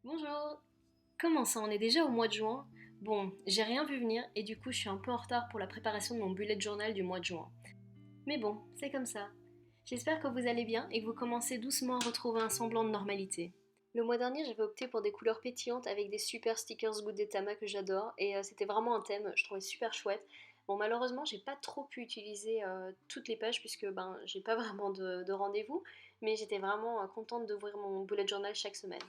Bonjour! Comment ça, on est déjà au mois de juin? Bon, j'ai rien vu venir et du coup je suis un peu en retard pour la préparation de mon bullet journal du mois de juin. Mais bon, c'est comme ça. J'espère que vous allez bien et que vous commencez doucement à retrouver un semblant de normalité. Le mois dernier, j'avais opté pour des couleurs pétillantes avec des super stickers Good de Tama que j'adore et c'était vraiment un thème, je trouvais super chouette. Bon, malheureusement, j'ai pas trop pu utiliser toutes les pages puisque j'ai pas vraiment de rendez-vous, mais j'étais vraiment contente d'ouvrir mon bullet journal chaque semaine.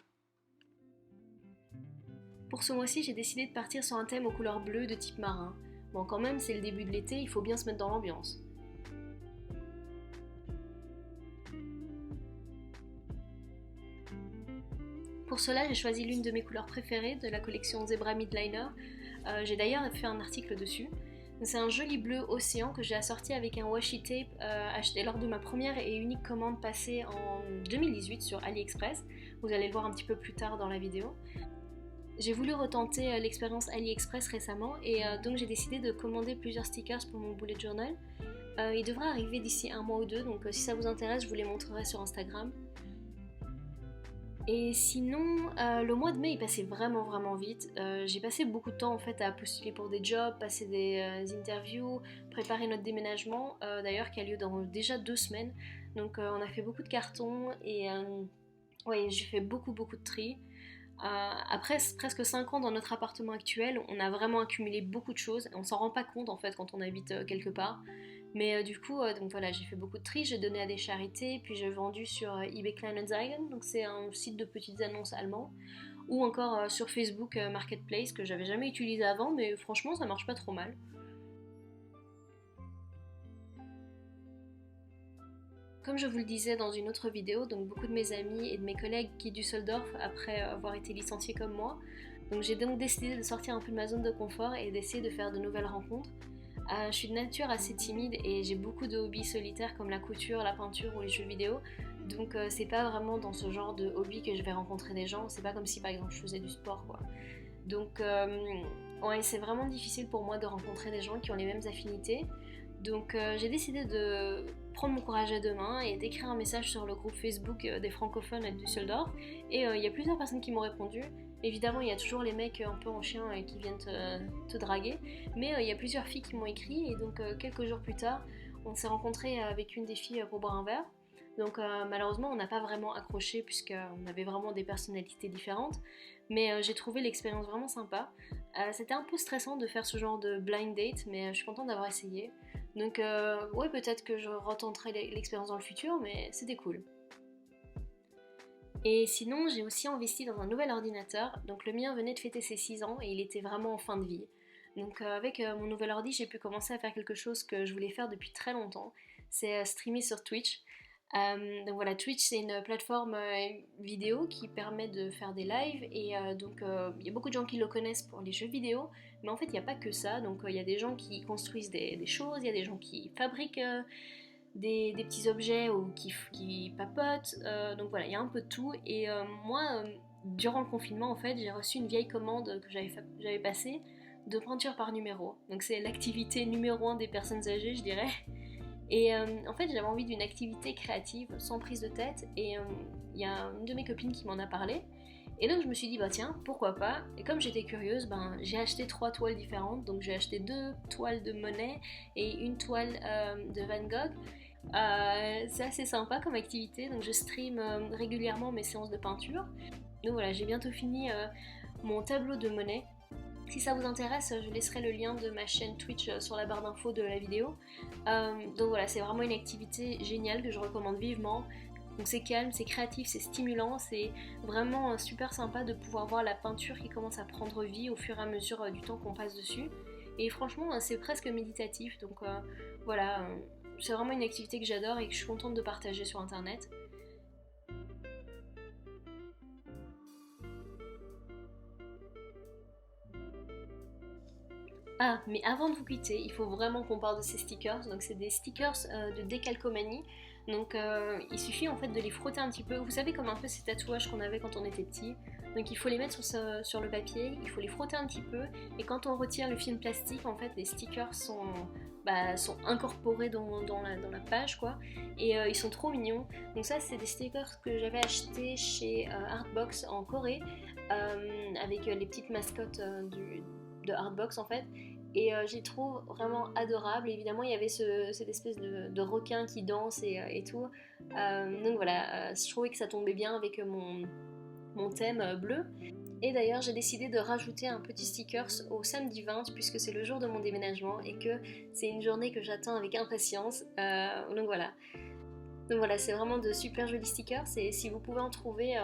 Pour ce mois-ci, j'ai décidé de partir sur un thème aux couleurs bleues de type marin. Bon, quand même, c'est le début de l'été, il faut bien se mettre dans l'ambiance. Pour cela, j'ai choisi l'une de mes couleurs préférées de la collection Zebra Midliner. J'ai d'ailleurs fait un article dessus. C'est un joli bleu océan que j'ai assorti avec un washi tape acheté lors de ma première et unique commande passée en 2018 sur AliExpress. Vous allez le voir un petit peu plus tard dans la vidéo. J'ai voulu retenter l'expérience AliExpress récemment et donc j'ai décidé de commander plusieurs stickers pour mon bullet journal. Il devrait arriver d'ici un mois ou deux, donc si ça vous intéresse, je vous les montrerai sur Instagram. Et sinon, le mois de mai il passait vraiment vite. J'ai passé beaucoup de temps en fait à postuler pour des jobs, passer des interviews, préparer notre déménagement, d'ailleurs qui a lieu dans déjà 2 semaines. Donc on a fait beaucoup de cartons et ouais, j'ai fait beaucoup de tri. Après presque 5 ans dans notre appartement actuel, on a vraiment accumulé beaucoup de choses. On s'en rend pas compte en fait quand on habite quelque part. Mais du coup, donc voilà, j'ai fait beaucoup de tri, j'ai donné à des charités, puis j'ai vendu sur eBay Kleinanzeigen, donc c'est un site de petites annonces allemand, ou encore sur Facebook Marketplace que j'avais jamais utilisé avant, mais franchement ça marche pas trop mal. Comme je vous le disais dans une autre vidéo, donc beaucoup de mes amis et de mes collègues quittent Düsseldorf après avoir été licenciés comme moi. Donc j'ai donc décidé de sortir un peu de ma zone de confort et d'essayer de faire de nouvelles rencontres. Je suis de nature assez timide et j'ai beaucoup de hobbies solitaires comme la couture, la peinture ou les jeux vidéo. Donc c'est pas vraiment dans ce genre de hobby que je vais rencontrer des gens. C'est pas comme si par exemple je faisais du sport quoi. Donc ouais, c'est vraiment difficile pour moi de rencontrer des gens qui ont les mêmes affinités. Donc j'ai décidé de prendre mon courage à deux mains et d'écrire un message sur le groupe Facebook des francophones à Düsseldorf. Et il y a plusieurs personnes qui m'ont répondu. Évidemment, il y a toujours les mecs un peu en chien qui viennent te draguer. Mais il y a plusieurs filles qui m'ont écrit. Et donc quelques jours plus tard, on s'est rencontrés avec une des filles pour boire un verre. Donc malheureusement, on n'a pas vraiment accroché puisqu'on avait vraiment des personnalités différentes. Mais j'ai trouvé l'expérience vraiment sympa. C'était un peu stressant de faire ce genre de blind date, mais je suis contente d'avoir essayé. Donc ouais, peut-être que je retenterai l'expérience dans le futur, mais c'était cool. Et sinon, j'ai aussi investi dans un nouvel ordinateur. Donc le mien venait de fêter ses 6 ans et il était vraiment en fin de vie. Donc avec mon nouvel ordi, j'ai pu commencer à faire quelque chose que je voulais faire depuis très longtemps. C'est streamer sur Twitch. Donc voilà, Twitch c'est une plateforme vidéo qui permet de faire des lives et donc il y a beaucoup de gens qui le connaissent pour les jeux vidéo, mais en fait il n'y a pas que ça, donc il y a des gens qui construisent des choses, il y a des gens qui fabriquent des petits objets ou qui papotent, donc voilà, il y a un peu de tout et moi durant le confinement en fait j'ai reçu une vieille commande que j'avais passée de peinture par numéro, donc c'est l'activité numéro un des personnes âgées je dirais. Et en fait, j'avais envie d'une activité créative sans prise de tête. Et il y a une de mes copines qui m'en a parlé. Et donc, je me suis dit, bah tiens, pourquoi pas. Et comme j'étais curieuse, j'ai acheté 3 toiles différentes. Donc, j'ai acheté 2 toiles de Monet et une toile de Van Gogh. C'est assez sympa comme activité. Donc, je stream régulièrement mes séances de peinture. Donc, voilà, j'ai bientôt fini mon tableau de Monet. Si ça vous intéresse, je laisserai le lien de ma chaîne Twitch sur la barre d'infos de la vidéo. Donc voilà, c'est vraiment une activité géniale que je recommande vivement. Donc c'est calme, c'est créatif, c'est stimulant, c'est vraiment super sympa de pouvoir voir la peinture qui commence à prendre vie au fur et à mesure du temps qu'on passe dessus. Et franchement, c'est presque méditatif, donc voilà, c'est vraiment une activité que j'adore et que je suis contente de partager sur internet. Ah, mais avant de vous quitter, il faut vraiment qu'on parle de ces stickers. Donc, c'est des stickers de décalcomanie. Donc, il suffit en fait de les frotter un petit peu. Vous savez, comme un peu ces tatouages qu'on avait quand on était petit. Donc, il faut les mettre sur le papier, il faut les frotter un petit peu. Et quand on retire le film plastique, en fait, les stickers sont sont incorporés dans la page quoi, et ils sont trop mignons. Donc ça c'est des stickers que j'avais achetés chez Artbox en Corée, avec les petites mascottes de Artbox en fait. Et je les trouve vraiment adorables. Évidemment, il y avait cette espèce de requin qui danse et tout. Donc voilà, je trouvais que ça tombait bien avec mon thème bleu. Et d'ailleurs, j'ai décidé de rajouter un petit stickers au samedi 20 puisque c'est le jour de mon déménagement et que c'est une journée que j'attends avec impatience. Donc voilà. Donc voilà, c'est vraiment de super jolis stickers et si vous pouvez en trouver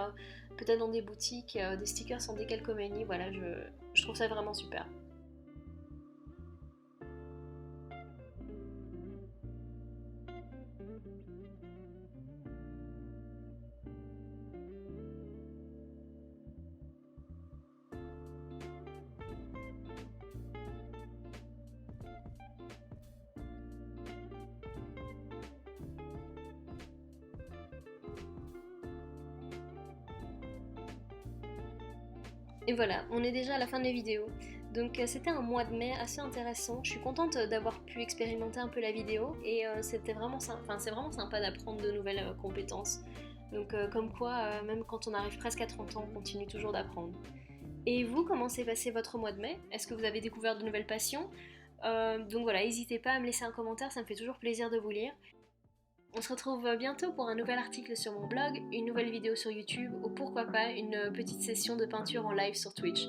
peut-être dans des boutiques, des stickers en décalcomanie, voilà, je trouve ça vraiment super. Et voilà, on est déjà à la fin de la vidéo. Donc c'était un mois de mai assez intéressant. Je suis contente d'avoir pu expérimenter un peu la vidéo et c'était vraiment, c'est vraiment sympa d'apprendre de nouvelles compétences. Donc comme quoi, même quand on arrive presque à 30 ans, on continue toujours d'apprendre. Et vous, comment s'est passé votre mois de mai? Est-ce que vous avez découvert de nouvelles passions? Donc voilà, n'hésitez pas à me laisser un commentaire, ça me fait toujours plaisir de vous lire. On se retrouve bientôt pour un nouvel article sur mon blog, une nouvelle vidéo sur YouTube ou pourquoi pas une petite session de peinture en live sur Twitch.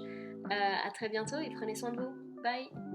À très bientôt et prenez soin de vous. Bye!